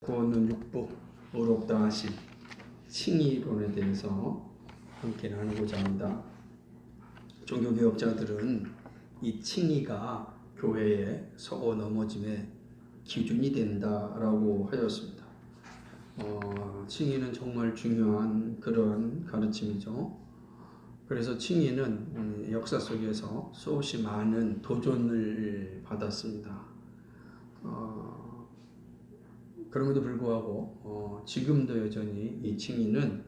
구원은 6부 의롭다 하심 칭의론에 대해서 함께 나누고자 합니다. 종교개혁자들은 이 칭의가 교회의 서고 넘어짐의 기준이 된다라고 하였습니다. 칭의는 정말 중요한 그런 가르침이죠. 그래서 칭의는 역사 속에서 수없이 많은 도전을 받았습니다. 그럼에도 불구하고 지금도 여전히 이 칭의는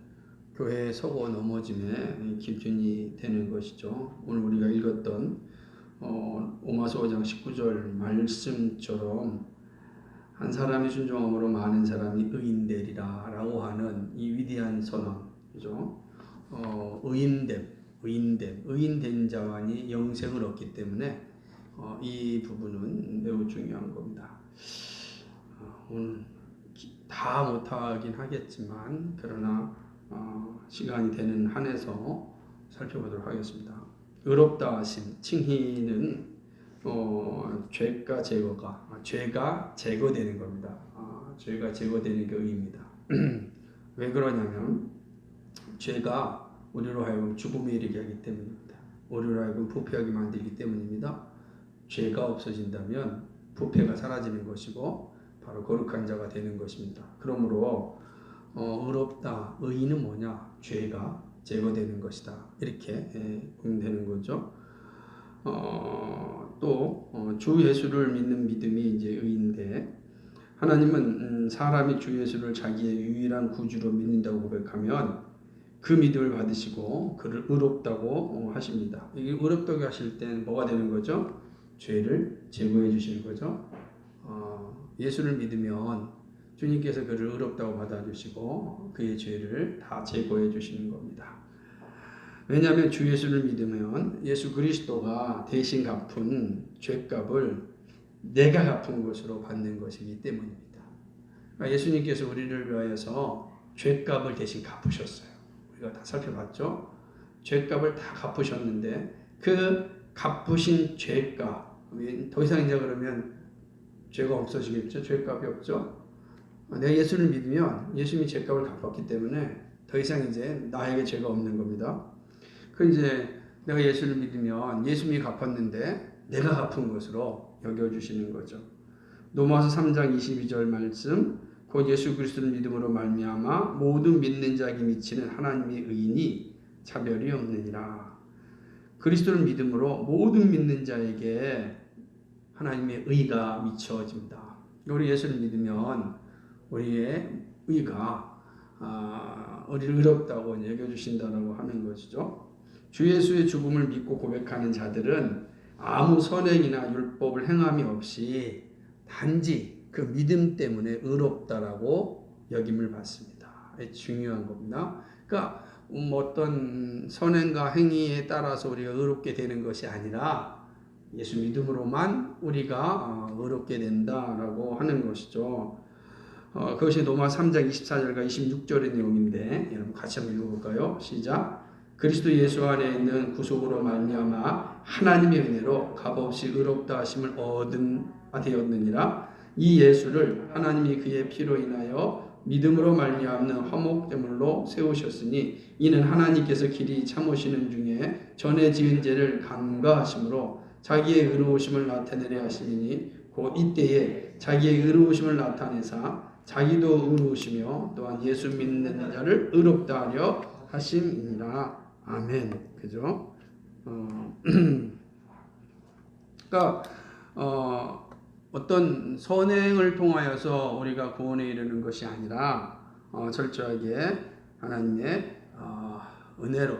교회의 서고 넘어짐의 기준이 되는 것이죠. 오늘 우리가 읽었던 오마서 5장 19절 말씀처럼 한 사람이 순종함으로 많은 사람이 의인되리라 라고 하는 이 위대한 선언이죠. 의인된 자만이 영생을 얻기 때문에 이 부분은 매우 중요한 겁니다. 오늘 다 못하긴 하겠지만 그러나 시간이 되는 한에서 살펴보도록 하겠습니다. 의롭다 하심 칭의는 죄가 제거가 죄가 제거되는 겁니다. 죄가 제거되는 게 의입니다. 왜 그러냐면 죄가 우리로 하여금 죽음에 이르게 하기 때문입니다. 우리로 하여금 부패하게 만들기 때문입니다. 죄가 없어진다면 부패가 사라지는 것이고 바로 거룩한 자가 되는 것입니다. 그러므로 의롭다, 의인은 뭐냐? 죄가 제거되는 것이다. 이렇게 보면 되는 거죠. 또 주 예수를 믿는 믿음이 이제 의인데, 하나님은 사람이 주 예수를 자기의 유일한 구주로 믿는다고 고백하면 그 믿음을 받으시고 그를 의롭다고 하십니다. 이게 의롭다고 하실 땐 뭐가 되는 거죠? 죄를 제거해 주시는 거죠. 예수를 믿으면 주님께서 그를 의롭다고 받아주시고 그의 죄를 다 제거해 주시는 겁니다. 왜냐하면 주 예수를 믿으면 예수 그리스도가 대신 갚은 죄값을 내가 갚은 것으로 받는 것이기 때문입니다. 그러니까 예수님께서 우리를 위하여서 죄값을 대신 갚으셨어요. 우리가 다 살펴봤죠. 죄값을 다 갚으셨는데 그 갚으신 죄값, 더 이상 이제 그러면 죄가 없어지겠죠. 죄값이 없죠. 내가 예수를 믿으면 예수님이 죄값을 갚았기 때문에 더 이상 이제 나에게 죄가 없는 겁니다. 그 이제 내가 예수를 믿으면 예수님이 갚았는데 내가 갚은 것으로 여겨주시는 거죠. 로마서 3장 22절 말씀, 곧 예수 그리스도를 믿음으로 말미암아 모든 믿는 자에게 미치는 하나님의 의인이 차별이 없느니라. 그리스도를 믿음으로 모든 믿는 자에게 하나님의 의가 미쳐집니다. 우리 예수를 믿으면 우리의 의가 우리를 의롭다고 여겨주신다고 하는 것이죠. 주 예수의 죽음을 믿고 고백하는 자들은 아무 선행이나 율법을 행함이 없이 단지 그 믿음 때문에 의롭다라고 여김을 받습니다. 중요한 겁니다. 그러니까 어떤 선행과 행위에 따라서 우리가 의롭게 되는 것이 아니라 예수 믿음으로만 우리가 의롭게 된다라고 하는 것이죠. 그것이 로마 3장 24절과 26절의 내용인데 여러분 같이 한번 읽어볼까요? 시작. 그리스도 예수 안에 있는 구속으로 말미암아 하나님의 은혜로 값없이 의롭다 하심을 되었느니라. 이 예수를 하나님이 그의 피로 인하여 믿음으로 말미암는 화목제물로 세우셨으니 이는 하나님께서 길이 참으시는 중에 전에 지은 죄를 간과하심으로 자기의 의로우심을 나타내려 하시니 곧 이때에 자기의 의로우심을 나타내사 자기도 의로우시며 또한 예수 믿는 자를 의롭다 하려 하심이니라. 아멘. 그죠? 그러니까 어떤 선행을 통하여서 우리가 구원에 이르는 것이 아니라 철저하게 하나님의 은혜로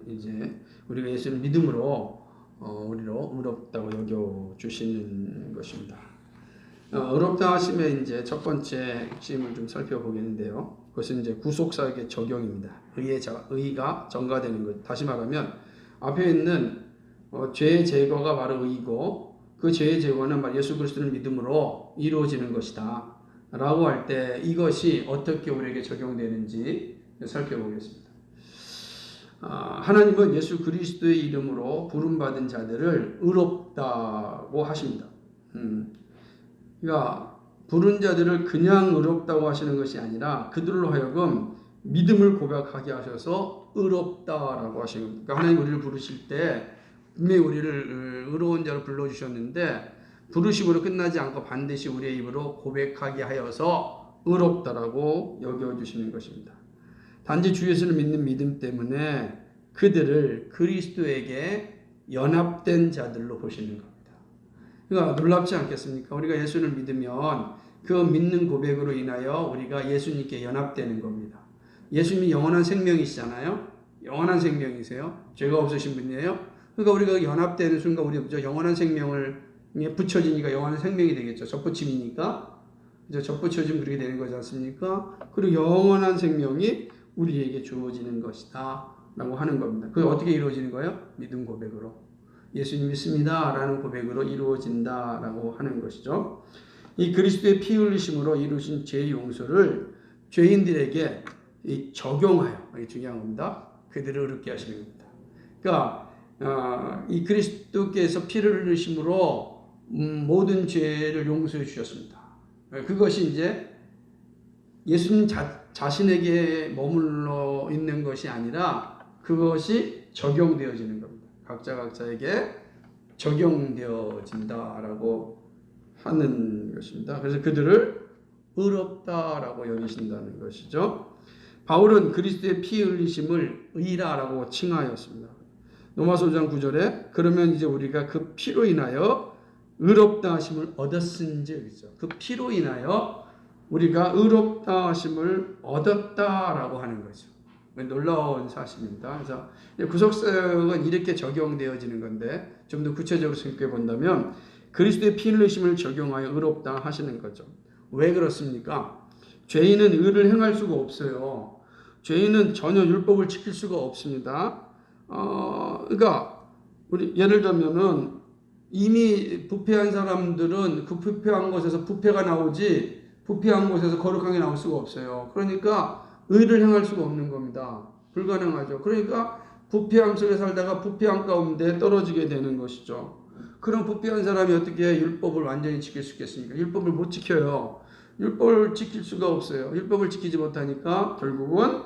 이제 우리가 예수를 믿음으로 우리로 의롭다고 여겨 주시는 것입니다. 의롭다 하심의 이제 첫 번째 핵심을 좀 살펴보겠는데요. 그것은 이제 구속사역의 적용입니다. 의가 전가되는 것. 다시 말하면 앞에 있는 죄의 제거가 바로 의이고 그 죄의 제거는 예수 그리스도를 믿음으로 이루어지는 것이다. 라고 할 때 이것이 어떻게 우리에게 적용되는지 살펴보겠습니다. 하나님은 예수 그리스도의 이름으로 부름받은 자들을 의롭다고 하십니다. 그러니까 부른 자들을 그냥 의롭다고 하시는 것이 아니라 그들로 하여금 믿음을 고백하게 하셔서 의롭다라고 하시는 겁니다. 그러니까 하나님 우리를 부르실 때 분명히 우리를 의로운 자로 불러주셨는데 부르심으로 끝나지 않고 반드시 우리의 입으로 고백하게 하여서 의롭다라고 여겨주시는 것입니다. 단지 주 예수를 믿는 믿음 때문에 그들을 그리스도에게 연합된 자들로 보시는 겁니다. 그러니까 놀랍지 않겠습니까? 우리가 예수를 믿으면 그 믿는 고백으로 인하여 우리가 예수님께 연합되는 겁니다. 예수님이 영원한 생명이시잖아요. 영원한 생명이세요. 죄가 없으신 분이에요. 그러니까 우리가 연합되는 순간 우리 영원한 생명을 붙여지니까 영원한 생명이 되겠죠. 접붙임이니까. 접붙여지면 그렇게 되는 거지 않습니까? 그리고 영원한 생명이 우리에게 주어지는 것이다 라고 하는 겁니다. 그게 어떻게 이루어지는 거예요? 믿음 고백으로. 예수님 믿습니다 라는 고백으로 이루어진다 라고 하는 것이죠. 이 그리스도의 피 흘리심으로 이루신 죄 용서를 죄인들에게 적용하여, 이게 중요한 겁니다. 그들을 의롭게 하시는 겁니다. 그러니까 이 그리스도께서 피를 흘리심으로 모든 죄를 용서해 주셨습니다. 그것이 이제 예수님 자신에게 머물러 있는 것이 아니라 그것이 적용되어지는 겁니다. 각자에게 적용되어진다라고 하는 것입니다. 그래서 그들을 의롭다라고 여기신다는 것이죠. 바울은 그리스도의 피 흘리심을 의라라고 칭하였습니다. 로마서 5장 9절에 그러면 이제 우리가 그 피로 인하여 의롭다 하심을 얻었은지 그렇죠. 그 피로 인하여 우리가 의롭다 하심을 얻었다라고 하는 거죠. 놀라운 사실입니다. 그래서 구속사역은 이렇게 적용되어지는 건데 좀 더 구체적으로 생각해 본다면 그리스도의 피 흘리심을 적용하여 의롭다 하시는 거죠. 왜 그렇습니까? 죄인은 의를 행할 수가 없어요. 죄인은 전혀 율법을 지킬 수가 없습니다. 그러니까 우리 예를 들면은 이미 부패한 사람들은 그 부패한 곳에서 부패가 나오지 부패한 곳에서 거룩한 게 나올 수가 없어요. 그러니까 의를 행할 수가 없는 겁니다. 불가능하죠. 그러니까 부패함 속에 살다가 부패함 가운데 떨어지게 되는 것이죠. 그런 부패한 사람이 어떻게 율법을 완전히 지킬 수 있겠습니까? 율법을 못 지켜요. 율법을 지킬 수가 없어요. 율법을 지키지 못하니까 결국은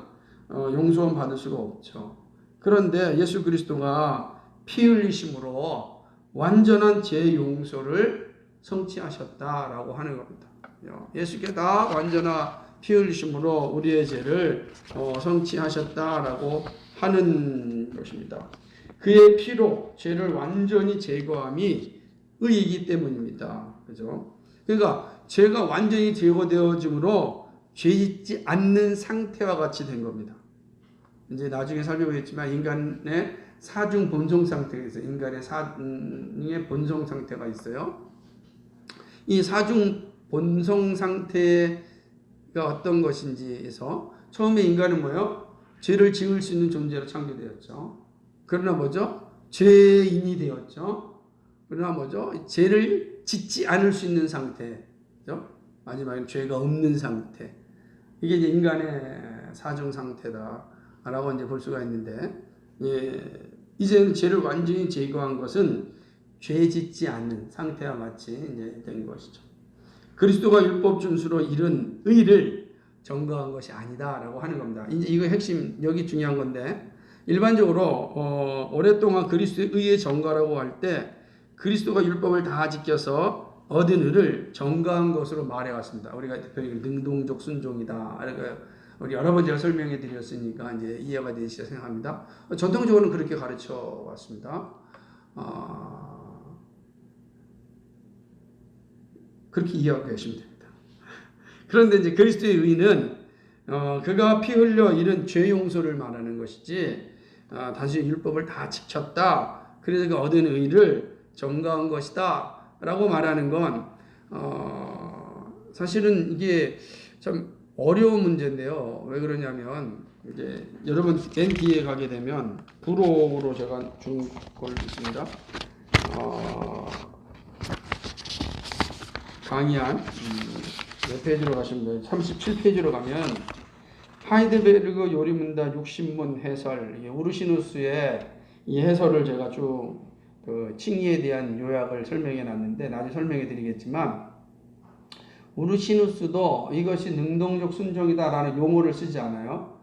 용서는 받을 수가 없죠. 그런데 예수 그리스도가 피 흘리심으로 완전한 죄 용서를 성취하셨다라고 하는 겁니다. 예수께 다 완전한 피 흘리심으로 우리의 죄를 성취하셨다라고 하는 것입니다. 그의 피로 죄를 완전히 제거함이 의이기 때문입니다. 그죠? 그러니까 죄가 완전히 제거되어짐으로 죄 짓지 않는 상태와 같이 된 겁니다. 이제 나중에 살펴보겠지만 인간의 사중 본성 상태가 있어요. 인간의 사중의 본성 상태가 있어요. 이 사중 본성 상태가 어떤 것인지에서 처음에 인간은 뭐예요? 죄를 지을 수 있는 존재로 창조되었죠. 그러나 뭐죠? 죄인이 되었죠. 그러나 뭐죠? 죄를 짓지 않을 수 있는 상태죠. 마지막에 죄가 없는 상태. 이게 이제 인간의 사중 상태다라고 이제 볼 수가 있는데, 이제는 죄를 완전히 제거한 것은 죄 짓지 않는 상태와 같이 이제 된 것이죠. 그리스도가 율법 준수로 이룬 의를 전거한 것이 아니다라고 하는 겁니다. 이제 이거 핵심 여기 중요한 건데 일반적으로 오랫동안 그리스도의 의의 전거라고 할 때 그리스도가 율법을 다 지켜서 얻은 의를 전거한 것으로 말해왔습니다. 우리가 대표적으로 능동적 순종이다. 우리 여러 번 제가 설명해 드렸으니까 이제 이해가 되시리라 생각합니다. 전통적으로는 그렇게 가르쳐 왔습니다. 그렇게 이해하고 계시면 됩니다. 그런데 이제 그리스도의 의는 그가 피 흘려 이룬 죄 용서를 말하는 것이지 다시 율법을 다 지켰다. 그래서 그 얻은 의를 전가한 것이다. 라고 말하는 건 사실은 이게 참 어려운 문제인데요. 왜 그러냐면 이제 여러분 맨 뒤에 가게 되면 부록으로 제가 준 걸 있습니다. 강의한 몇 페이지로 가시면 37페이지로 가면 하이델베르그 요리문답 60문 해설 우르시누스의 이 해설을 제가 쭉 그 칭의에 대한 요약을 설명해 놨는데 나중에 설명해 드리겠지만 우르시누스도 이것이 능동적 순종이다라는 용어를 쓰지 않아요.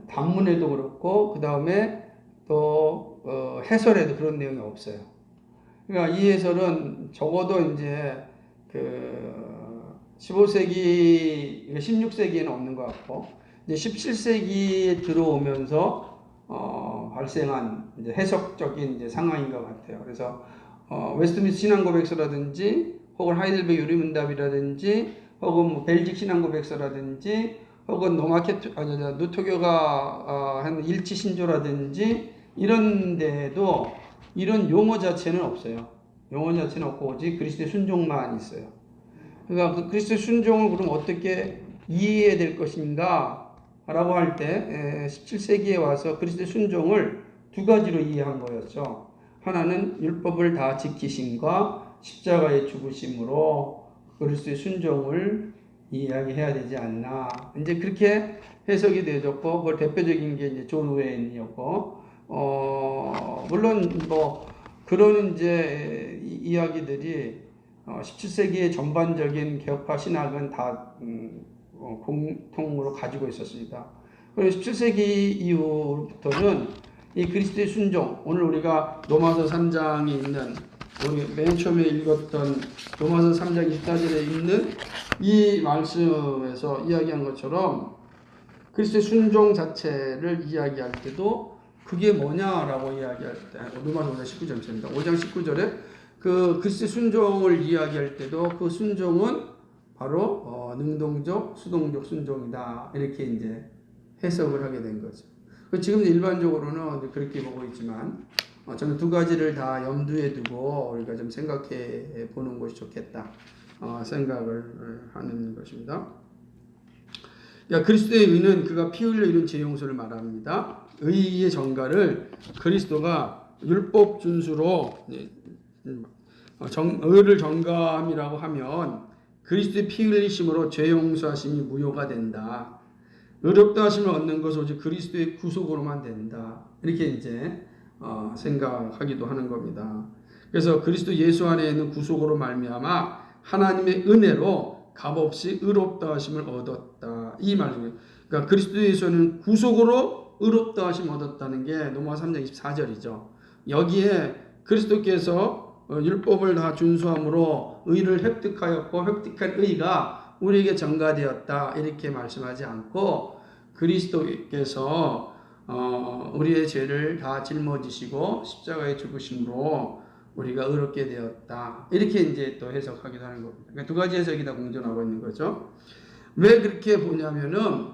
단문에도 그렇고 그 다음에 또 해설에도 그런 내용이 없어요. 그러니까 이 해설은 적어도 이제 그 15세기, 16세기에는 없는 것 같고 이제 17세기에 들어오면서 발생한 이제 해석적인 이제 상황인 것 같아요. 그래서 웨스트민스터 신앙고백서라든지 혹은 하이델베르 유리문답이라든지 혹은 뭐 벨직 신앙고백서라든지 혹은 누토교가 한 일치신조라든지 이런 데에도 이런 용어 자체는 없어요. 용어 자체는 없고 오직 그리스도의 순종만 있어요. 그러니까 그 그리스도의 순종을 그럼 어떻게 이해해야 될 것인가 라고 할 때 17세기에 와서 그리스도의 순종을 두 가지로 이해한 거였죠. 하나는 율법을 다 지키심과 십자가의 죽으심으로 그리스도의 순종을 이야기해야 되지 않나. 이제 그렇게 해석이 되어졌고, 그 대표적인 게 이제 존 웨인이었고, 물론 뭐 그런 이제 이야기들이 17세기의 전반적인 개혁파 신학은 다 공통으로 가지고 있었습니다. 그리고 17세기 이후부터는 이 그리스도의 순종, 오늘 우리가 로마서 3장에 있는 우리 맨 처음에 읽었던 로마서 3장 24절에 있는 이 말씀에서 이야기한 것처럼 그리스도의 순종 자체를 이야기할 때도 그게 뭐냐라고 이야기할 때 로마서 5장 19절입니다. 5장 19절에 그 그리스도의 순종을 이야기할 때도 그 순종은 바로 능동적, 수동적 순종이다. 이렇게 이제 해석을 하게 된 거죠. 지금 일반적으로는 그렇게 보고 있지만 저는 두 가지를 다 염두에 두고 우리가 좀 생각해 보는 것이 좋겠다 생각을 하는 것입니다. 그리스도의 의는 그가 피 흘려 이룬 죄 용서를 말합니다. 의의 전가를 그리스도가 율법 준수로 의를 전가함이라고 하면 그리스도의 피 흘리심으로 죄 용서하심이 무효가 된다. 의롭다 하심을 얻는 것은 오직 그리스도의 구속으로만 된다. 이렇게 이제 생각하기도 하는 겁니다. 그래서 그리스도 예수 안에 있는 구속으로 말미암아 하나님의 은혜로 값없이 의롭다 하심을 얻었다. 이 말이에요. 그러니까 그리스도 예수는 구속으로 의롭다 하심을 얻었다는 게 로마서 3장 24절이죠. 여기에 그리스도께서 율법을 다 준수함으로 의를 획득하였고 획득한 의가 우리에게 전가되었다. 이렇게 말씀하지 않고 그리스도께서 우리의 죄를 다 짊어지시고 십자가에 죽으심으로 우리가 의롭게 되었다. 이렇게 이제 또 해석하기도 하는 겁니다. 그러니까 두 가지 해석이 다 공존하고 있는 거죠. 왜 그렇게 보냐면은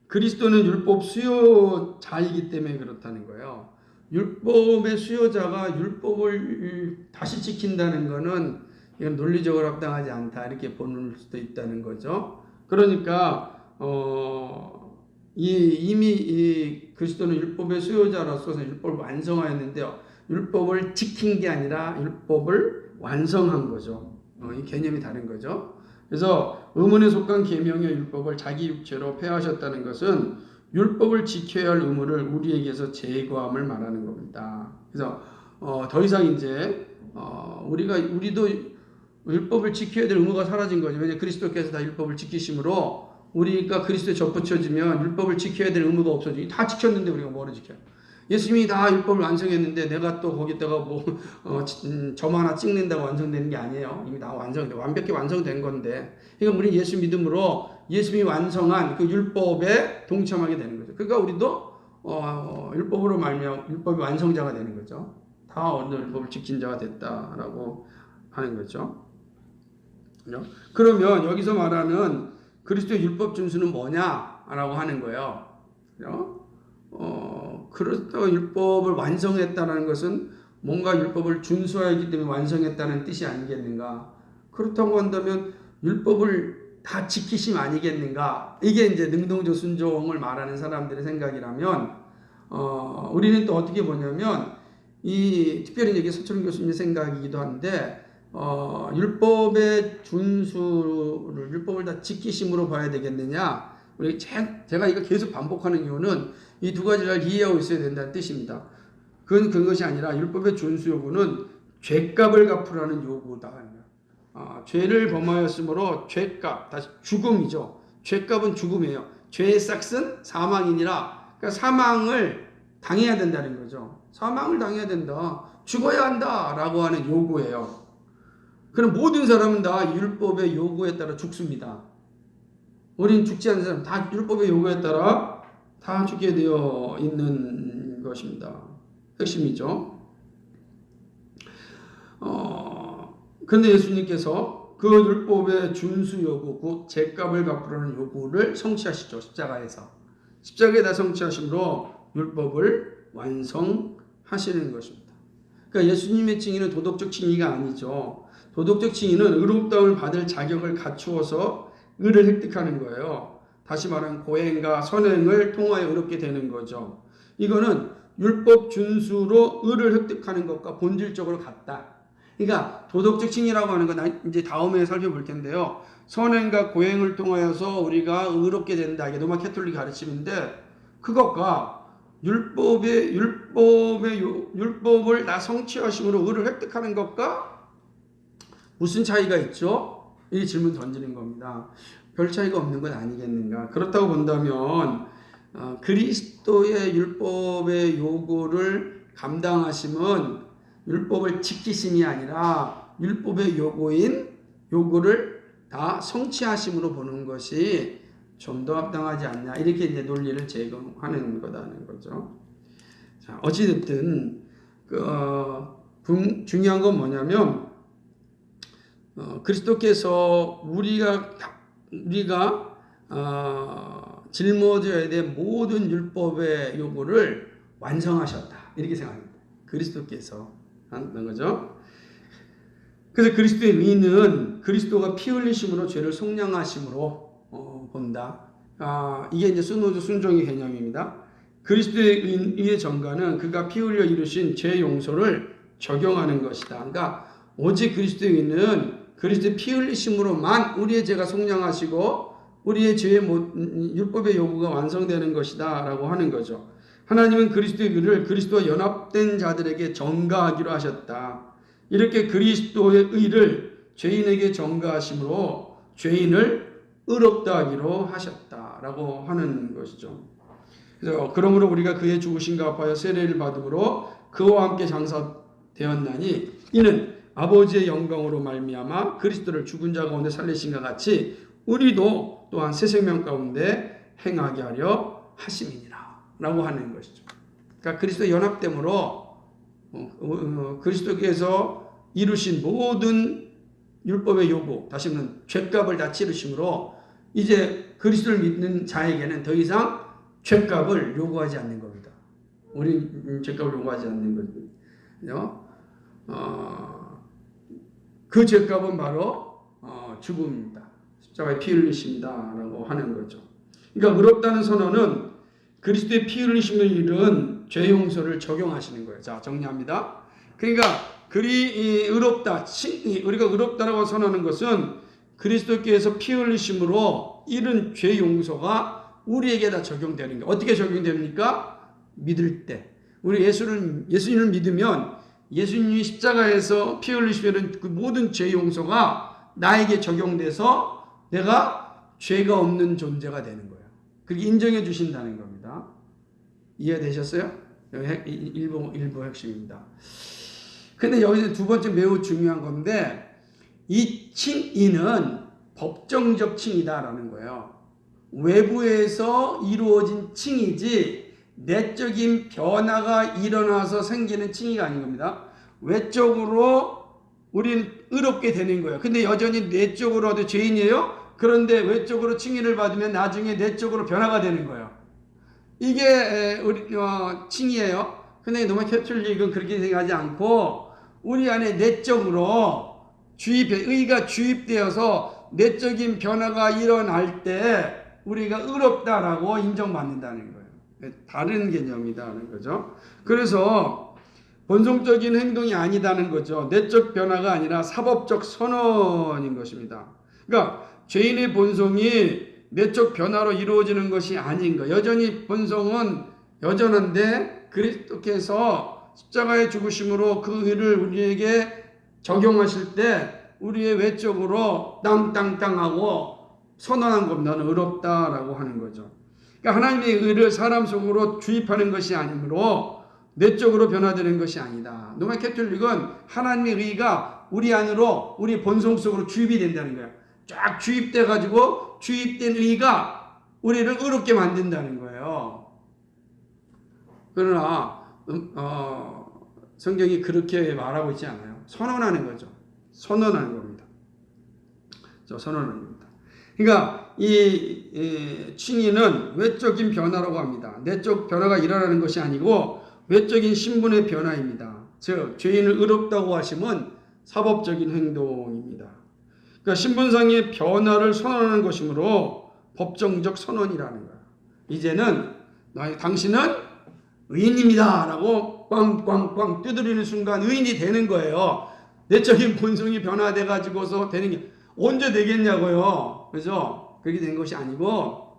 그리스도는 율법 수요자이기 때문에 그렇다는 거예요. 율법의 수요자가 율법을 다시 지킨다는 것은 이건 논리적으로 합당하지 않다. 이렇게 보는 수도 있다는 거죠. 그러니까 이미 이 그리스도는 율법의 수요자로서 율법을 완성하였는데요. 율법을 지킨 게 아니라 율법을 완성한 거죠. 이 개념이 다른 거죠. 그래서 의문에 속한 계명의 율법을 자기 육체로 폐하셨다는 것은 율법을 지켜야 할 의무를 우리에게서 제거함을 말하는 겁니다. 그래서 더 이상 이제 우리도 율법을 지켜야 될 의무가 사라진 거죠. 왜냐하면 그리스도께서 다 율법을 지키심으로 우리가 그리스도에 접붙여지면 율법을 지켜야 될 의무가 없어지고 다 지켰는데 우리가 뭐를 지켜요? 예수님이 다 율법을 완성했는데 내가 또 거기다가 뭐 점 하나 찍는다고 완성되는 게 아니에요. 이미 다 완벽히 완성된 건데. 그러니까 우리 예수 믿음으로 예수님이 완성한 그 율법에 동참하게 되는 거죠. 그러니까 우리도 율법으로 말미암아 율법의 완성자가 되는 거죠. 다 오늘 율법을 지킨 자가 됐다라고 하는 거죠. 그러면 여기서 말하는 그리스도의 율법 준수는 뭐냐라고 하는 거예요. 그렇다고 율법을 완성했다는 것은 뭔가 율법을 준수하기 때문에 완성했다는 뜻이 아니겠는가? 그렇다고 한다면 율법을 다 지키심 아니겠는가? 이게 이제 능동적 순종을 말하는 사람들의 생각이라면 우리는 또 어떻게 보냐면 특별히 여기 서철훈 교수님의 생각이기도 한데 율법의 준수를 율법을 다 지키심으로 봐야 되겠느냐? 제가 이거 계속 반복하는 이유는 이 두 가지를 이해하고 있어야 된다는 뜻입니다. 그것이 아니라 율법의 준수 요구는 죄값을 갚으라는 요구다. 죄를 범하였으므로 죄값, 다시 죽음이죠. 죄값은 죽음이에요. 죄의 삭은 사망이니라. 그러니까 사망을 당해야 된다는 거죠. 사망을 당해야 된다. 죽어야 한다라고 하는 요구예요. 그럼 모든 사람은 다 율법의 요구에 따라 죽습니다. 우리는 죽지 않는 사람 다 율법의 요구에 따라 다 죽게 되어 있는 것입니다. 핵심이죠. 그런데 예수님께서 그 율법의 준수 요구, 곧 죄값을 갚으라는 요구를 성취하시죠. 십자가에서. 십자가에다 성취하심으로 율법을 완성하시는 것입니다. 그러니까 예수님의 칭의는 도덕적 칭의가 아니죠. 도덕적 칭의는 의롭다움을 받을 자격을 갖추어서 의를 획득하는 거예요. 다시 말하면 고행과 선행을 통하여 의롭게 되는 거죠. 이거는 율법 준수로 의를 획득하는 것과 본질적으로 같다. 그러니까 도덕적 칭의라고 하는 건 이제 다음에 살펴볼 텐데요. 선행과 고행을 통하여서 우리가 의롭게 된다. 이게 로마 캐톨릭 가르침인데 그것과 율법을 다 성취하심으로 의를 획득하는 것과 무슨 차이가 있죠? 이 질문 던지는 겁니다. 별 차이가 없는 건 아니겠는가? 그렇다고 본다면 그리스도의 율법의 요구를 감당하심은 율법을 지키심이 아니라 율법의 요구를 다 성취하심으로 보는 것이 좀 더 합당하지 않냐, 이렇게 이제 논리를 제공하는 거다는 거죠. 자, 어찌됐든 중요한 건 뭐냐면 그리스도께서 우리가 짊어져야 될 모든 율법의 요구를 완성하셨다, 이렇게 생각합니다. 그리스도께서 하는 거죠. 그래서 그리스도의 의는 그리스도가 피 흘리심으로 죄를 속량하심으로 본다. 이게 이제 순호주 순종의 개념입니다. 그리스도의 의의 전가는 그가 피 흘려 이루신 죄 용서를 적용하는 것이다. 그러니까 오직 그리스도의 의는 그리스도의 피 흘리심으로만 우리의 죄가 속량하시고 우리의 죄의 율법의 요구가 완성되는 것이다 라고 하는 거죠. 하나님은 그리스도의 의를 그리스도와 연합된 자들에게 전가하기로 하셨다. 이렇게 그리스도의 의를 죄인에게 전가하심으로 죄인을 의롭다 하기로 하셨다라고 하는 것이죠. 그래서 그러므로 우리가 그의 죽으심과 합하여 세례를 받음으로 그와 함께 장사되었나니 이는 아버지의 영광으로 말미암아 그리스도를 죽은 자 가운데 살리신과 같이 우리도 또한 새 생명 가운데 행하게 하려 하심이니라 라고 하는 것이죠. 그러니까 그리스도 연합됨으로 그리스도께서 이루신 모든 율법의 요구, 다시 말하면 죄값을 다 치르심으로 이제 그리스도를 믿는 자에게는 더 이상 죄값을 요구하지 않는 겁니다. 우리 죄값을 요구하지 않는 거죠. 그 죄값은 바로 죽음입니다. 십자가에 피 흘리십니다 라고 하는 거죠. 그러니까 의롭다는 선언은 그리스도의 피 흘리심을 이룬 죄 용서를 적용하시는 거예요. 자, 정리합니다. 그러니까 의롭다, 우리가 의롭다라고 선언하는 것은 그리스도께서 피 흘리심으로 이룬 죄 용서가 우리에게 다 적용되는 거예요. 어떻게 적용됩니까? 믿을 때. 우리 예수님을 믿으면 예수님이 십자가에서 피 흘리시면 그 모든 죄 용서가 나에게 적용돼서 내가 죄가 없는 존재가 되는 거예요. 그렇게 인정해 주신다는 겁니다. 이해되셨어요? 일부 핵심입니다. 근데 여기서 두 번째 매우 중요한 건데 이 칭의는 법정적 칭의다라는 거예요. 외부에서 이루어진 칭의지 내적인 변화가 일어나서 생기는 칭의가 아닌 겁니다. 외적으로 우리는 의롭게 되는 거예요. 근데 여전히 내적으로도 죄인이에요. 그런데 외적으로 칭의를 받으면 나중에 내적으로 변화가 되는 거예요. 이게 우리 칭의예요. 근데 로마 캐톨릭은 그렇게 생각하지 않고 우리 안에 내적으로 의가 주입되어서 내적인 변화가 일어날 때 우리가 의롭다라고 인정받는다는 거예요. 다른 개념이다는 거죠. 그래서 본성적인 행동이 아니다는 거죠. 내적 변화가 아니라 사법적 선언인 것입니다. 그러니까 죄인의 본성이 내적 변화로 이루어지는 것이 아닌 거. 여전히 본성은 여전한데 그리스도께서 십자가의 죽으심으로 그 의를 우리에게 적용하실 때 우리의 외적으로 땅땅땅하고 선언한 겁니다. 너는 의롭다라고 하는 거죠. 그러니까 하나님의 의를 사람 속으로 주입하는 것이 아니므로 내적으로 변화되는 것이 아니다. 로마 캐톨릭은 하나님의 의가 우리 안으로 우리 본성 속으로 주입이 된다는 거예요. 쫙 주입돼 가지고 주입된 의가 우리를 의롭게 만든다는 거예요. 그러나 성경이 그렇게 말하고 있지 않아요. 선언하는 거죠. 선언하는 겁니다. 선언하는 겁니다. 그러니까 이 칭의는 외적인 변화라고 합니다. 내적 변화가 일어나는 것이 아니고 외적인 신분의 변화입니다. 즉 죄인을 의롭다고 하심은 사법적인 행동입니다. 그러니까 신분상의 변화를 선언하는 것이므로 법정적 선언이라는 거예요. 이제는 당신은 의인입니다 라고 꽝꽝꽝 두드리는 순간 의인이 되는 거예요. 내적인 본성이 변화돼 가지고서 되는 게 언제 되겠냐고요. 그죠? 그렇게 된 것이 아니고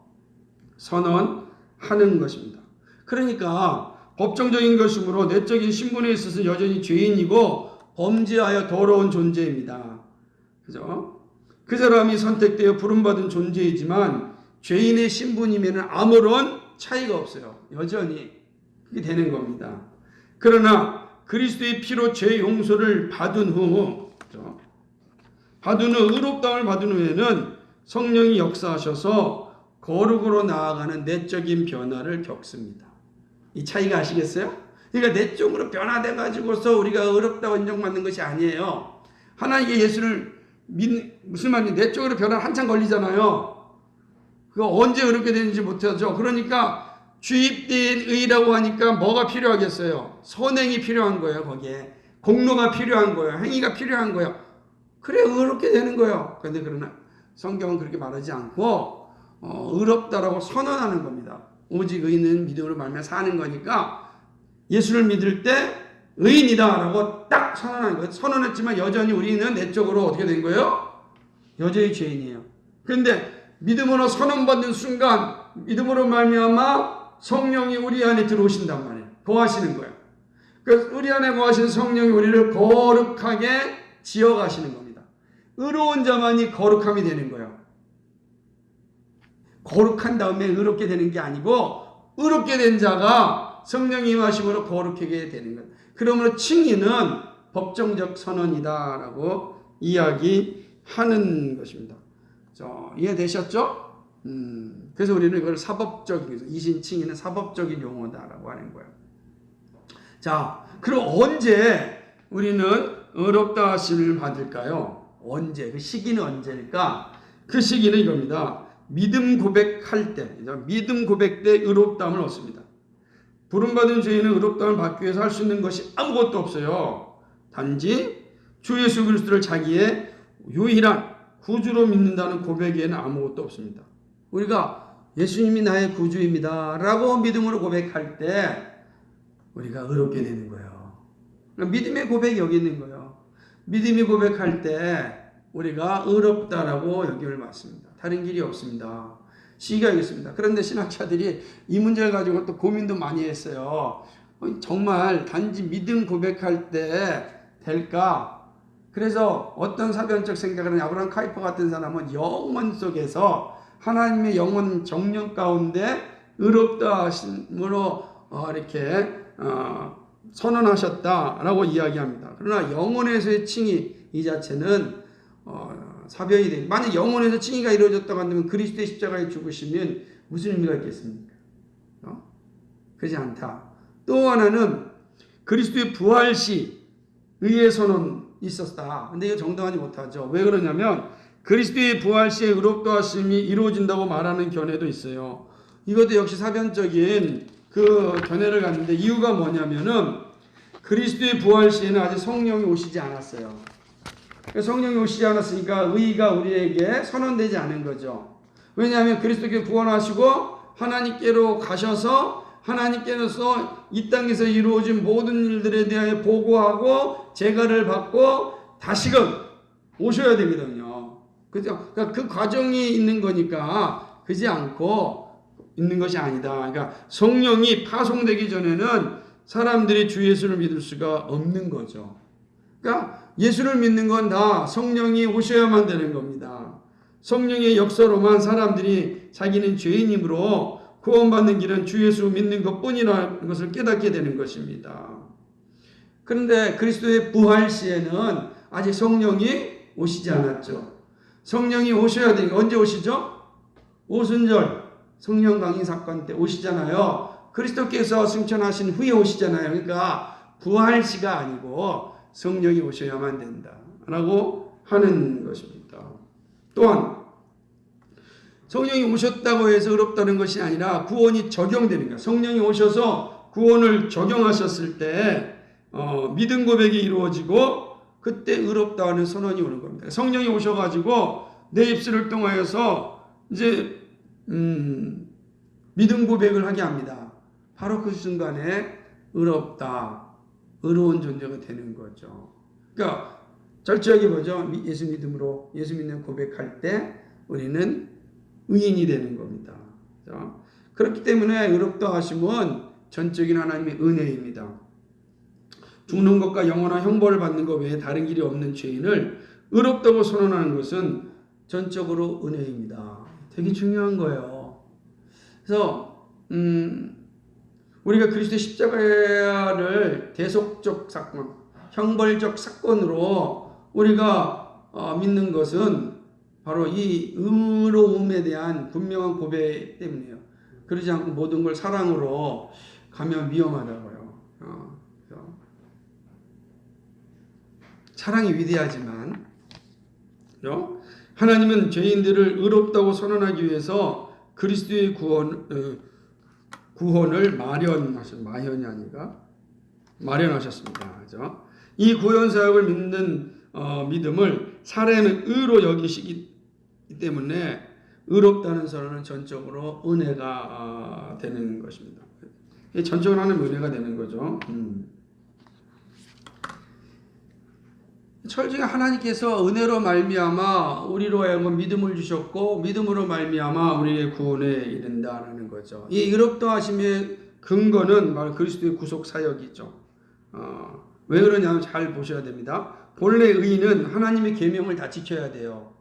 선언하는 것입니다. 그러니까 법정적인 것이므로 내적인 신분에 있어서 여전히 죄인이고 범죄하여 더러운 존재입니다. 그죠? 그 사람이 선택되어 부름받은 존재이지만 죄인의 신분이면 아무런 차이가 없어요. 여전히 그게 되는 겁니다. 그러나 그리스도의 피로 죄 용서를 받은 후, 그죠? 받은 후 의롭다움을 받은 후에는 성령이 역사하셔서 거룩으로 나아가는 내적인 변화를 겪습니다. 이 차이가 아시겠어요? 그러니까 내적으로 변화돼 가지고서 우리가 의롭다고 인정받는 것이 아니에요. 하나님의 예수를 무슨 말이냐? 내적으로 변화 한참 걸리잖아요. 그거 언제 의롭게 되는지 못하죠. 그러니까 주입된 의라고 하니까 뭐가 필요하겠어요? 선행이 필요한 거예요. 거기에 공로가 필요한 거예요. 행위가 필요한 거예요. 그래 의롭게 되는 거예요. 그런데 그러나 성경은 그렇게 말하지 않고 의롭다라고 선언하는 겁니다. 오직 의인은 믿음으로 말미암아 사는 거니까 예수를 믿을 때 의인이다라고 딱 선언하는 거예요. 선언했지만 여전히 우리는 내적으로 어떻게 된 거예요? 여전히 죄인이에요. 그런데 믿음으로 선언받는 순간 믿음으로 말미암아 성령이 우리 안에 들어오신단 말이에요. 거하시는 거예요. 그래서 우리 안에 거하시는 성령이 우리를 거룩하게 지어가시는 겁니다. 의로운 자만이 거룩함이 되는 거예요. 거룩한 다음에 의롭게 되는 게 아니고 의롭게 된 자가 성령이 임하심으로 거룩하게 되는 거예요. 그러므로 칭의는 법정적 선언이다라고 이야기하는 것입니다. 이해되셨죠? 그래서 우리는 이걸 사법적인, 이신칭의는 사법적인 용어다라고 하는 거예요. 자, 그럼 언제 우리는 의롭다 하심을 받을까요? 언제? 그 시기는 언제일까? 그 시기는 이겁니다. 믿음 고백할 때, 믿음 고백 때 의롭다함을 얻습니다. 부름받은 죄인은 의롭다함을 받기 위해서 할 수 있는 것이 아무것도 없어요. 단지 주 예수 그리스도를 자기의 유일한 구주로 믿는다는 고백에는 아무것도 없습니다. 우리가 예수님이 나의 구주입니다 라고 믿음으로 고백할 때 우리가 의롭게 되는 거예요. 믿음의 고백이 여기 있는 거예요. 믿음이 고백할 때 우리가 의롭다라고 여김을 받습니다. 다른 길이 없습니다. 시기가 있습니다. 그런데 신학자들이 이 문제를 가지고 또 고민도 많이 했어요. 정말 단지 믿음 고백할 때 될까? 그래서 어떤 사변적 생각을 하는 아브라함 카이퍼 같은 사람은 영원 속에서 하나님의 영원 정령 가운데 의롭다 하심으로 이렇게 선언하셨다라고 이야기합니다. 그러나 영원에서의 칭의 이 자체는 사변이 돼. 만약 영원에서 칭의가 이루어졌다고 한다면 그리스도의 십자가에 죽으시면 무슨 의미가 있겠습니까? 그렇지 않다. 또 하나는 그리스도의 부활 시 의의 선언 있었다. 근데 이거 정당하지 못하죠. 왜 그러냐면 그리스도의 부활 시에 의롭다 하심이 이루어진다고 말하는 견해도 있어요. 이것도 역시 사변적인 그 견해를 갖는데 이유가 뭐냐면은 그리스도의 부활 시에는 아직 성령이 오시지 않았어요. 성령이 오시지 않았으니까 의의가 우리에게 선언되지 않은 거죠. 왜냐하면 그리스도께 구원하시고 하나님께로 가셔서 하나님께서 이 땅에서 이루어진 모든 일들에 대하여 보고하고 재가를 받고 다시금 오셔야 되거든요. 그죠? 그러니까 그 과정이 있는 거니까 그지 않고 있는 것이 아니다. 그러니까 성령이 파송되기 전에는 사람들이 주 예수를 믿을 수가 없는 거죠. 그러니까 예수를 믿는 건 다 성령이 오셔야만 되는 겁니다. 성령의 역사로만 사람들이 자기는 죄인이므로 구원받는 길은 주 예수 믿는 것뿐이라는 것을 깨닫게 되는 것입니다. 그런데 그리스도의 부활 시에는 아직 성령이 오시지 않았죠. 성령이 오셔야 되니까 언제 오시죠? 오순절 성령 강림 사건 때 오시잖아요. 그리스도께서 승천하신 후에 오시잖아요. 그러니까 부활 시가 아니고 성령이 오셔야만 된다라고 하는 것입니다. 또한 성령이 오셨다고 해서 의롭다는 것이 아니라 구원이 적용되는 거예요. 성령이 오셔서 구원을 적용하셨을 때 믿음 고백이 이루어지고 그때 의롭다는 선언이 오는 겁니다. 성령이 오셔가지고 내 입술을 통하여서 이제 믿음 고백을 하게 합니다. 바로 그 순간에 의롭다, 의로운 존재가 되는 거죠. 그러니까 절저하게 보죠. 예수 믿음으로 예수 믿는 고백할 때 우리는 의인이 되는 겁니다. 그렇죠? 그렇기 때문에 의롭다 하심은 전적인 하나님의 은혜입니다. 죽는 것과 영원한 형벌을 받는 것 외에 다른 길이 없는 죄인을 의롭다고 선언하는 것은 전적으로 은혜입니다. 되게 중요한 거예요. 그래서 우리가 그리스도의 십자가를 대속적 사건, 형벌적 사건으로 우리가 믿는 것은 바로 이 의로움에 대한 분명한 고백 때문이에요. 그러지 않고 모든 걸 사랑으로 가면 위험하다고요. 사랑이 위대하지만 하나님은 죄인들을 의롭다고 선언하기 위해서 그리스도의 구원을 마련하셨습니다. 그죠? 이 구원 사역을 믿는 믿음을 살아있는 의로 여기시기 때문에 의롭다는 선언은 전적으로 은혜가 되는 것입니다. 전적으로 하는 은혜가 되는 거죠. 철저히 하나님께서 은혜로 말미암아 우리로 하여금 믿음을 주셨고 믿음으로 말미암아 우리의 구원에 이른다라는 거죠. 이 의롭다 하심의 근거는 바로 그리스도의 구속 사역이죠. 왜 그러냐면 잘 보셔야 됩니다. 본래 의인은 하나님의 계명을 다 지켜야 돼요.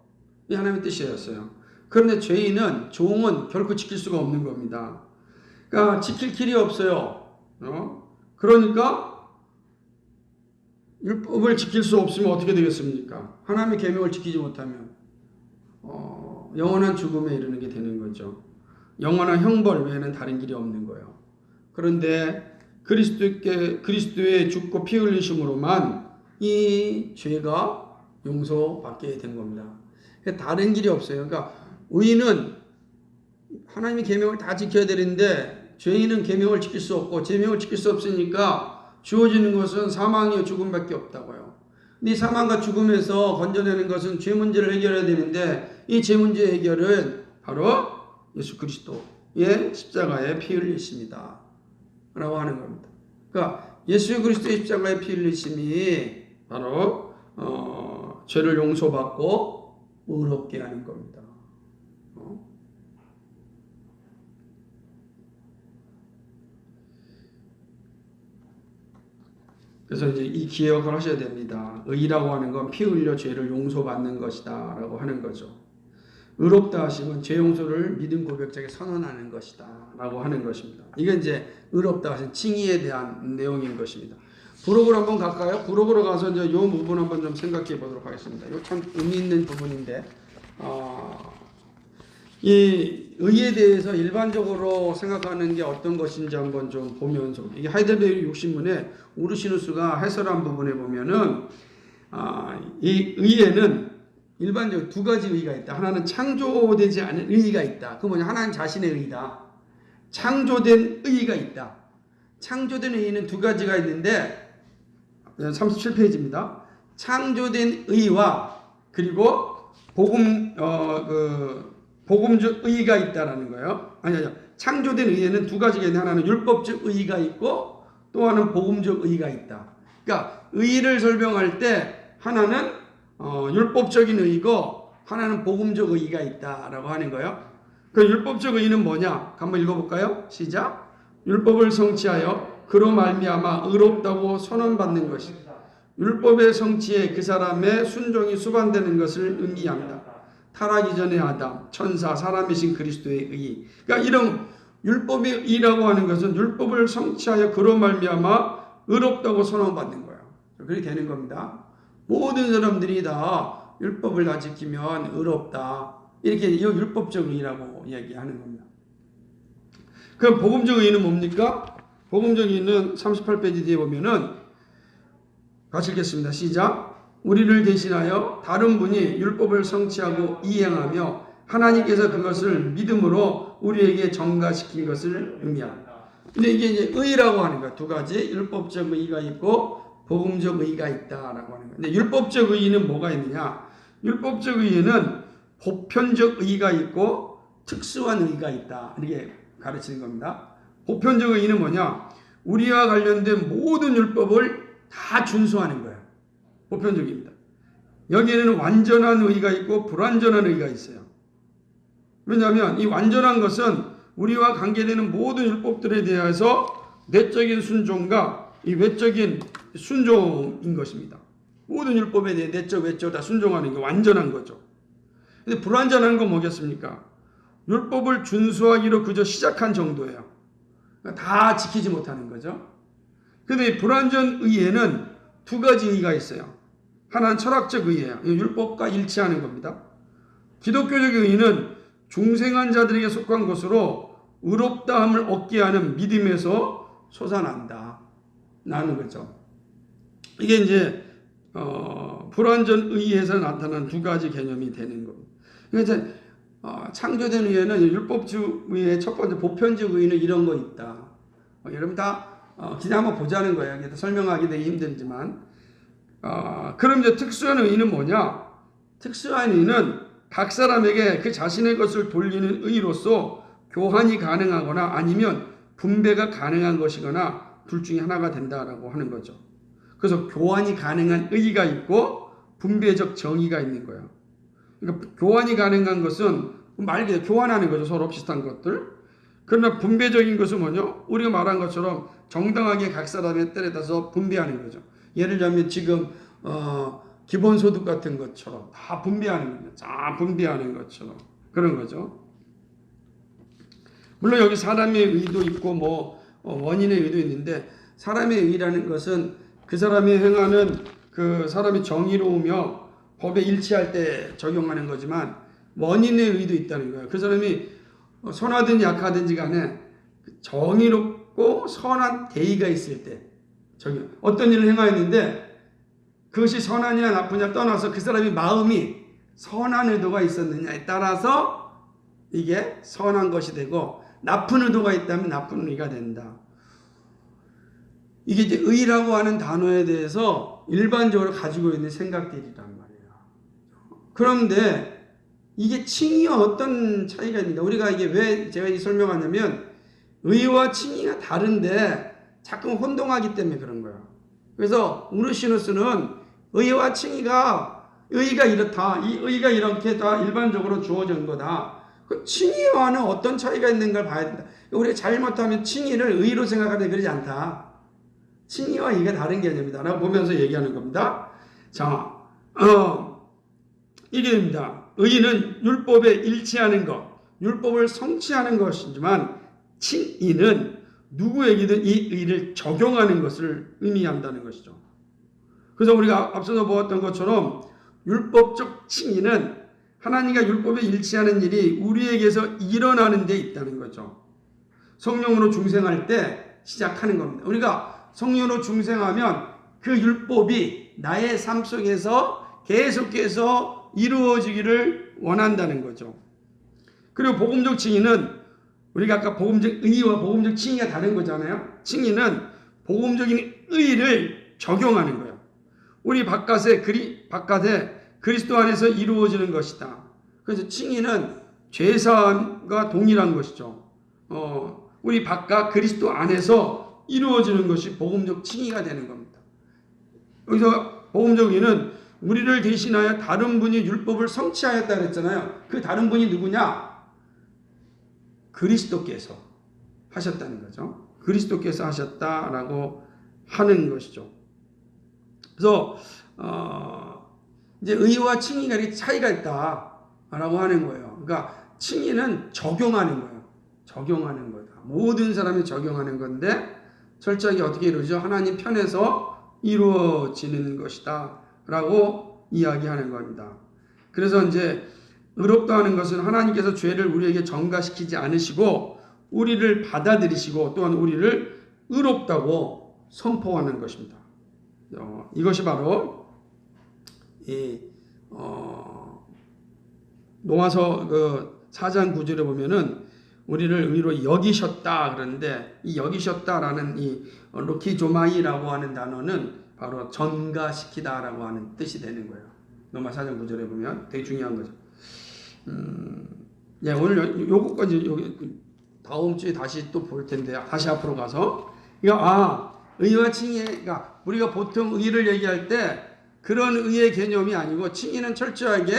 이 하나님의 뜻이었어요. 그런데 죄인은 종은 결코 지킬 수가 없는 겁니다. 그러니까 지킬 길이 없어요. 그러니까 율법을 지킬 수 없으면 어떻게 되겠습니까? 하나님의 계명을 지키지 못하면 영원한 죽음에 이르는 게 되는 거죠. 영원한 형벌 외에는 다른 길이 없는 거예요. 그런데 그리스도의 죽고 피 흘리심으로만 이 죄가 용서받게 된 겁니다. 다른 길이 없어요. 그러니까 의인은 하나님의 계명을 다 지켜야 되는데 죄인은 계명을 지킬 수 없고 계명을 지킬 수 없으니까 주어지는 것은 사망이요 죽음밖에 없다고요. 이 사망과 죽음에서 건져내는 것은 죄 문제를 해결해야 되는데 이 죄 문제 해결은 바로 예수 그리스도의 십자가에 피 흘리심이다 라고 하는 겁니다. 그러니까 예수 그리스도의 십자가에 피 흘리심이 바로 죄를 용서받고 의롭게 하는 겁니다. 그래서 이제 이 기억을 하셔야 됩니다. 의라고 하는 건 피 흘려 죄를 용서받는 것이다 라고 하는 거죠. 의롭다 하심은 죄 용서를 믿음 고백자에게 선언하는 것이다 라고 하는 것입니다. 이게 이제 의롭다 하신 칭의에 대한 내용인 것입니다. 부록으로 한번 갈까요? 부록으로 가서 이제 이 부분 한번 좀 생각해 보도록 하겠습니다. 이거 참 의미 있는 부분인데 이 의에 대해서 일반적으로 생각하는 게 어떤 것인지 한번 좀 보면서 이게 하이델베르 육신문에 우르시누스가 해설한 부분에 보면은 이 의에는 일반적으로 두 가지 의가 있다. 하나는 창조되지 않은 의가 있다. 그 뭐냐? 하나는 자신의 의다. 창조된 의가 있다. 창조된 의는 두 가지가 있는데 37페이지입니다. 창조된 의와 그리고 복음적 의의가 있다라는 거예요. 아니요. 창조된 의에는 두 가지가 있는데 하나는 율법적 의의가 있고 또 하나는 복음적 의의가 있다. 그러니까 의의를 설명할 때 하나는 율법적인 의의고 하나는 복음적 의의가 있다라고 하는 거예요. 그 율법적 의의는 뭐냐? 한번 읽어볼까요? 시작. 율법을 성취하여 그로 말미암아 의롭다고 선언받는 것이. 율법의 성취에 그 사람의 순종이 수반되는 것을 의미합니다. 타락이 전에 아담, 천사, 사람이신 그리스도의 의. 그러니까 이런 율법의 의라고 하는 것은 율법을 성취하여 그로 말미암아 의롭다고 선언받는 거예요. 그렇게 되는 겁니다. 모든 사람들이 다 율법을 다 지키면 의롭다. 이렇게 이 율법적 의라고 이야기하는 겁니다. 그럼 복음적 의는 뭡니까? 복음적 의는 38페이지 뒤에 보면은 같이 읽겠습니다. 시작. 우리를 대신하여 다른 분이 율법을 성취하고 이행하며 하나님께서 그것을 믿음으로 우리에게 전가시킨 것을 의미합니다. 근데 이게 이제 의라고 하는 거야. 두 가지. 율법적 의가 있고 복음적 의가 있다라고 하는 거야. 근데 율법적 의는 뭐가 있느냐? 율법적 의에는 보편적 의가 있고 특수한 의가 있다. 이렇게 가르치는 겁니다. 보편적 의는 뭐냐? 우리와 관련된 모든 율법을 다 준수하는 거예요. 보편적입니다. 여기에는 완전한 의가 있고 불완전한 의가 있어요. 왜냐하면 이 완전한 것은 우리와 관계되는 모든 율법들에 대해서 내적인 순종과 이 외적인 순종인 것입니다. 모든 율법에 대해 내적, 외적 다 순종하는 게 완전한 거죠. 근데 불완전한 건 뭐겠습니까? 율법을 준수하기로 그저 시작한 정도예요. 다 지키지 못하는 거죠. 근데 불완전 의에는 두 가지 의가 있어요. 하나는 철학적 의예요. 율법과 일치하는 겁니다. 기독교적 의는 중생한 자들에게 속한 것으로 의롭다함을 얻게 하는 믿음에서 솟아난다. 나는 거죠. 이게 이제 불완전 의에서 나타난 두 가지 개념이 되는 겁니다. 그래서 창조된 의에는 율법적 의의 첫 번째 보편적 의는 이런 거 있다. 여러분 다 그냥 한번 보자는 거예요. 설명하기 되게 힘들지만 그럼 이제 특수한 의는 뭐냐? 특수한 의는 각 사람에게 그 자신의 것을 돌리는 의로서 교환이 가능하거나 아니면 분배가 가능한 것이거나 둘 중에 하나가 된다라고 하는 거죠. 그래서 교환이 가능한 의가 있고 분배적 정의가 있는 거예요. 그러니까 교환이 가능한 것은 말 그대로 교환하는 거죠. 서로 비슷한 것들. 그러나 분배적인 것은 뭐냐? 우리가 말한 것처럼 정당하게 각 사람의 때에 따라서 분배하는 거죠. 예를 들면 지금 기본소득 같은 것처럼 다 분배하는 거죠. 다 분배하는 것처럼 그런 거죠. 물론 여기 사람의 의도 있고 뭐 원인의 의도 있는데 사람의 의라는 것은 그 사람이 행하는 그 사람이 정의로우며 법에 일치할 때 적용하는 거지만 원인의 의도 있다는 거예요. 그 사람이 선하든지 약하든지 간에 정의롭고 선한 대의가 있을 때 적용. 어떤 일을 행하였는데 그것이 선하냐 나쁘냐 떠나서 그 사람의 마음이 선한 의도가 있었느냐에 따라서 이게 선한 것이 되고 나쁜 의도가 있다면 나쁜 의가 된다. 이게 이제 의라고 하는 단어에 대해서 일반적으로 가지고 있는 생각들이란 말이에요. 그런데 이게 칭의와 어떤 차이가 있는가? 우리가 이게 왜 제가 이 설명하냐면 의와 칭의가 다른데 자꾸 혼동하기 때문에 그런 거예요. 그래서 우르시누스는 의와 칭의가 의가 이렇다. 이 의가 이렇게 다 일반적으로 주어진 거다. 그 칭의와는 어떤 차이가 있는가를 봐야 된다. 우리가 잘못하면 칭의를 의로 생각하는데 그러지 않다. 칭의와 의가 다른 개념이다. 라고 보면서 얘기하는 겁니다. 자, 이게 됩니다. 의는 율법에 일치하는 것, 율법을 성취하는 것이지만 칭의는 누구에게든 이 의를 적용하는 것을 의미한다는 것이죠. 그래서 우리가 앞서서 보았던 것처럼 율법적 칭의는 하나님과 율법에 일치하는 일이 우리에게서 일어나는 데 있다는 거죠. 성령으로 중생할 때 시작하는 겁니다. 우리가 성령으로 중생하면 그 율법이 나의 삶 속에서 계속해서 이루어지기를 원한다는 거죠. 그리고 복음적 칭의는 우리가 아까 복음적 의와 복음적 칭의가 다른 거잖아요. 칭의는 복음적인 의를 적용하는 거예요. 우리 바깥에 그리스도 안에서 이루어지는 것이다. 그래서 칭의는 죄사함과 동일한 것이죠. 우리 바깥 그리스도 안에서 이루어지는 것이 복음적 칭의가 되는 겁니다. 여기서 복음적 의는 우리를 대신하여 다른 분이 율법을 성취하였다 그랬잖아요. 그 다른 분이 누구냐? 그리스도께서 하셨다는 거죠. 그리스도께서 하셨다라고 하는 것이죠. 그래서 이제 의와 칭의가 이렇게 차이가 있다라고 하는 거예요. 그러니까 칭의는 적용하는 거예요. 적용하는 거다. 모든 사람이 적용하는 건데 철저하게 어떻게 이루어지죠? 하나님 편에서 이루어지는 것이다 라고 이야기하는 겁니다. 그래서 이제 의롭다 하는 것은 하나님께서 죄를 우리에게 전가시키지 않으시고 우리를 받아들이시고 또한 우리를 의롭다고 선포하는 것입니다. 이것이 바로 이 로마서 4장 9절에 보면은 우리를 의로 여기셨다 그러는데 이 여기셨다라는 이 로키조마이라고 하는 단어는 바로 전가시키다라고 하는 뜻이 되는 거예요. 로마 4장 9절에 보면 되게 중요한 거죠. 예, 오늘 요거까지 다음 주에 다시 또 볼 텐데 다시 앞으로 가서 의와 칭의가 우리가 보통 의를 얘기할 때 그런 의의 개념이 아니고 칭의는 철저하게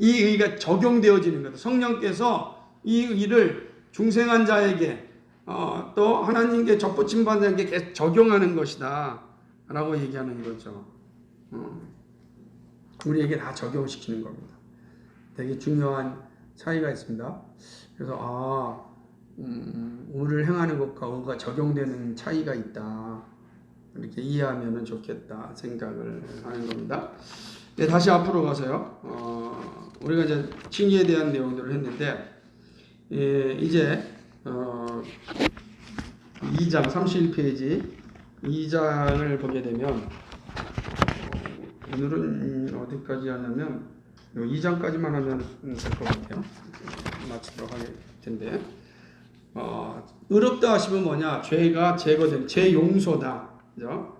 이 의가 적용되어지는 거다. 성령께서 이 의를 중생한 자에게 또 하나님께 접붙임 받는 자에게 적용하는 것이다 라고 얘기하는 거죠. 우리에게 다 적용시키는 겁니다. 되게 중요한 차이가 있습니다. 그래서 의를 행하는 것과 의가 적용되는 차이가 있다. 이렇게 이해하면 좋겠다 생각을 하는 겁니다. 네, 다시 앞으로 가서요. 우리가 이제 칭의에 대한 내용들을 했는데 이제 2장 31페이지 2장을 보게 되면 오늘은 어디까지 하냐면 2장까지만 하면 될 것 같아요. 마치도록 할 텐데 의롭다 하시면 뭐냐? 죄가 제거된 죄 용서다. 그죠?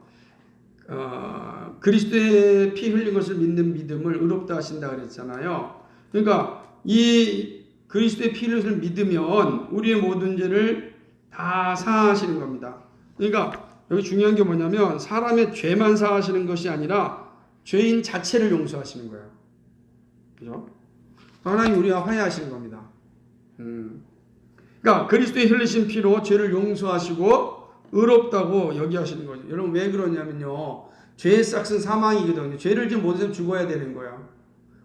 그리스도의 피 흘린 것을 믿는 믿음을 의롭다 하신다 그랬잖아요. 그러니까 이 그리스도의 피 흘린 것을 믿으면 우리의 모든 죄를 다 사하시는 겁니다. 그러니까 여기 중요한 게 뭐냐면 사람의 죄만 사하시는 것이 아니라 죄인 자체를 용서하시는 거예요. 그죠? 하나님 우리와 화해하시는 겁니다. 그러니까 그리스도의 흘리신 피로 죄를 용서하시고 의롭다고 여기하시는 거죠. 여러분 왜 그러냐면요. 죄의 싹은 사망이거든요. 죄를 지금 모든 사람 죽어야 되는 거야.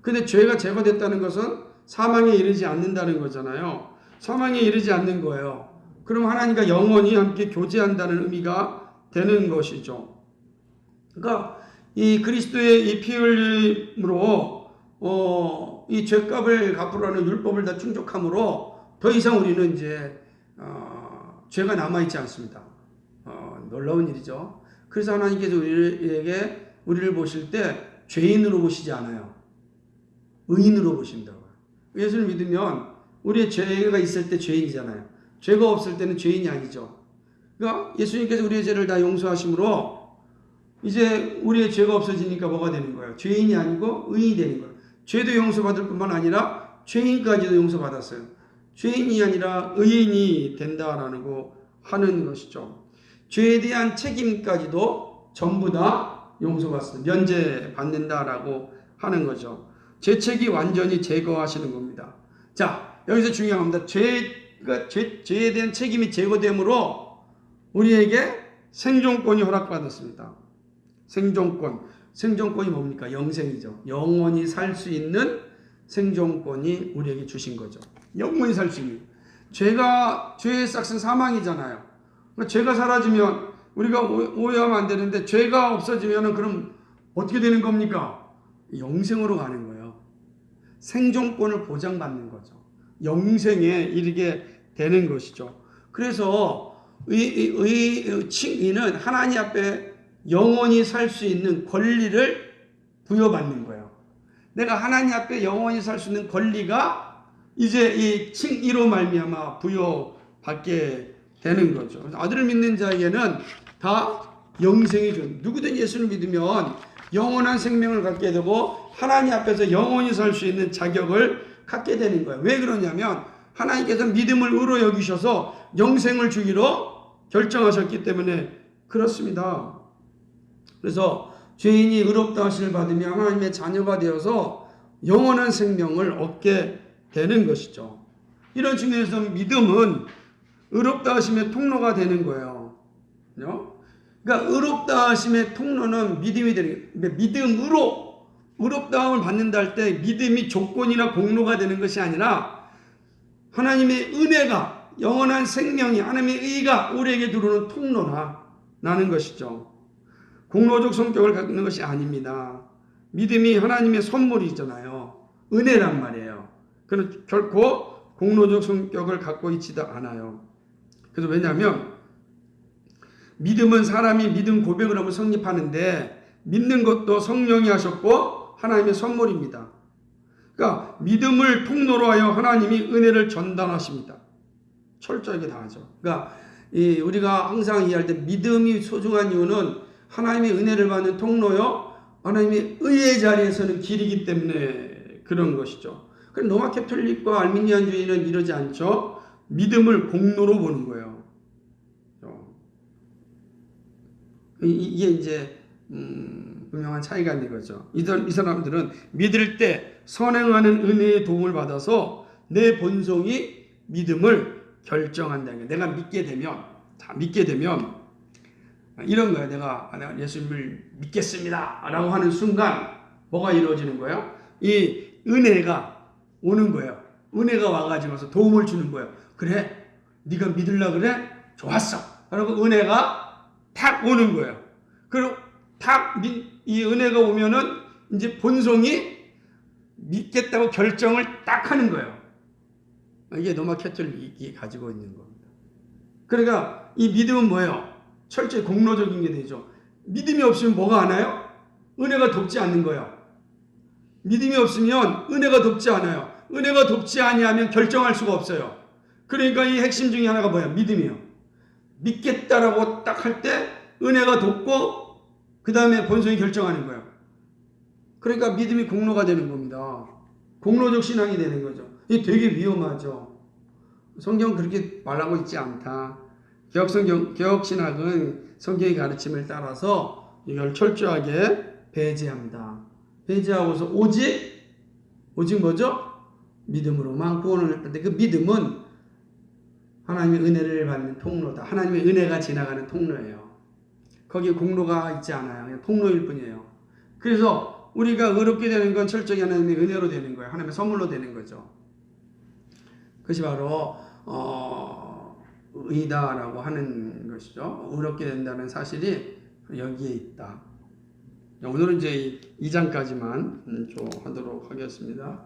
근데 죄가 제거됐다는 것은 사망에 이르지 않는다는 거잖아요. 사망에 이르지 않는 거예요. 그럼 하나님과 영원히 함께 교제한다는 의미가 되는 것이죠. 그러니까 이 그리스도의 이 피 흘림으로 이 죄값을 갚으러 하는 율법을 다 충족함으로 더 이상 우리는 이제 죄가 남아있지 않습니다. 놀라운 일이죠. 그래서 하나님께서 우리를 보실 때 죄인으로 보시지 않아요. 의인으로 보신다고요. 예수를 믿으면 우리의 죄가 있을 때 죄인이잖아요. 죄가 없을 때는 죄인이 아니죠. 그러니까 예수님께서 우리의 죄를 다 용서하심으로 이제 우리의 죄가 없어지니까 뭐가 되는 거예요? 죄인이 아니고 의인이 되는 거예요. 죄도 용서받을 뿐만 아니라 죄인까지도 용서받았어요. 죄인이 아니라 의인이 된다라고 하는 것이죠. 죄에 대한 책임까지도 전부 다 용서받습니다. 면제받는다라고 하는 거죠. 죄책이 완전히 제거하시는 겁니다. 자, 여기서 중요한 겁니다. 죄에 대한 책임이 제거되므로 우리에게 생존권이 허락받았습니다. 생존권이 뭡니까? 영생이죠. 영원히 살 수 있는 생존권이 우리에게 주신 거죠. 영원히 살 수 있는. 죄의 싹은 사망이잖아요. 그러니까 죄가 사라지면 우리가 오해하면 안 되는데 죄가 없어지면 그럼 어떻게 되는 겁니까? 영생으로 가는 거예요. 생존권을 보장받는 거죠. 영생에 이르게 되는 것이죠. 그래서 칭의는 하나님 앞에 영원히 살 수 있는 권리를 부여받는 거예요. 내가 하나님 앞에 영원히 살 수 있는 권리가 이제 이 칭의로 말미암아 부여받게 되는 거죠. 아들을 믿는 자에게는 다 영생이 준. 누구든 예수를 믿으면 영원한 생명을 갖게 되고 하나님 앞에서 영원히 살 수 있는 자격을 갖게 되는 거예요. 왜 그러냐면 하나님께서 믿음을 의로 여기셔서 영생을 주기로 결정하셨기 때문에 그렇습니다. 그래서 죄인이 의롭다 하심을 받으며 하나님의 자녀가 되어서 영원한 생명을 얻게 되는 것이죠. 이런 측면에서 믿음은 의롭다 하심의 통로가 되는 거예요. 그러니까 의롭다 하심의 통로는 믿음이 되는 거예요. 믿음으로 의롭다함을 받는다 할 때 믿음이 조건이나 공로가 되는 것이 아니라 하나님의 은혜가 영원한 생명이 하나님의 의가 우리에게 들어오는 통로라는 것이죠. 공로적 성격을 갖는 것이 아닙니다. 믿음이 하나님의 선물이잖아요. 은혜란 말이에요. 그는 결코 공로적 성격을 갖고 있지도 않아요. 그래서 왜냐하면 믿음은 사람이 믿음 고백을 하면 성립하는데 믿는 것도 성령이 하셨고 하나님의 선물입니다. 그러니까 믿음을 통로로 하여 하나님이 은혜를 전달하십니다. 철저하게 다 하죠. 그러니까 우리가 항상 이해할 때 믿음이 소중한 이유는 하나님의 은혜를 받는 통로요, 하나님의 의의 자리에서는 길이기 때문에 그런 것이죠. 그럼 로마 캐톨릭과 알미니안주의는 이러지 않죠. 믿음을 공로로 보는 거예요. 이게 이제 분명한 차이가 있는 거죠. 이 사람들은 믿을 때 선행하는 은혜의 도움을 받아서 내 본성이 믿음을 결정한다는 거예요. 내가 믿게 되면 이런 거예요. 내가 예수님을 믿겠습니다 라고 하는 순간 뭐가 이루어지는 거예요? 이 은혜가 오는 거예요. 은혜가 와가지고서 도움을 주는 거예요. 그래, 네가 믿으려고 그래? 좋았어. 그리고 은혜가 탁 오는 거예요. 그리고 이 은혜가 오면은 이제 본성이 믿겠다고 결정을 딱 하는 거예요. 이게 로마 캐톨릭이 가지고 있는 겁니다. 그러니까 이 믿음은 뭐예요? 철저히 공로적인 게 되죠. 믿음이 없으면 뭐가 안 와요? 은혜가 돕지 않는 거예요. 믿음이 없으면 은혜가 돕지 않아요. 은혜가 돕지 아니하면 결정할 수가 없어요. 그러니까 이 핵심 중에 하나가 뭐예요? 믿음이에요. 믿겠다라고 딱 할 때 은혜가 돕고 그 다음에 본성이 결정하는 거예요. 그러니까 믿음이 공로가 되는 겁니다. 공로적 신앙이 되는 거죠. 이게 되게 위험하죠. 성경은 그렇게 말하고 있지 않다. 개혁신학은 성경의 가르침을 따라서 이걸 철저하게 배제합니다. 배제하고서 오직 뭐죠? 믿음으로만 구원을 했는데 그 믿음은 하나님의 은혜를 받는 통로다. 하나님의 은혜가 지나가는 통로예요. 거기에 공로가 있지 않아요. 그냥 통로일 뿐이에요. 그래서 우리가 의롭게 되는 건 철저히 하나님의 은혜로 되는 거예요. 하나님의 선물로 되는 거죠. 그것이 바로 의다라고 하는 것이죠. 의롭게 된다는 사실이 여기에 있다. 오늘은 이제 2장까지만 하도록 하겠습니다.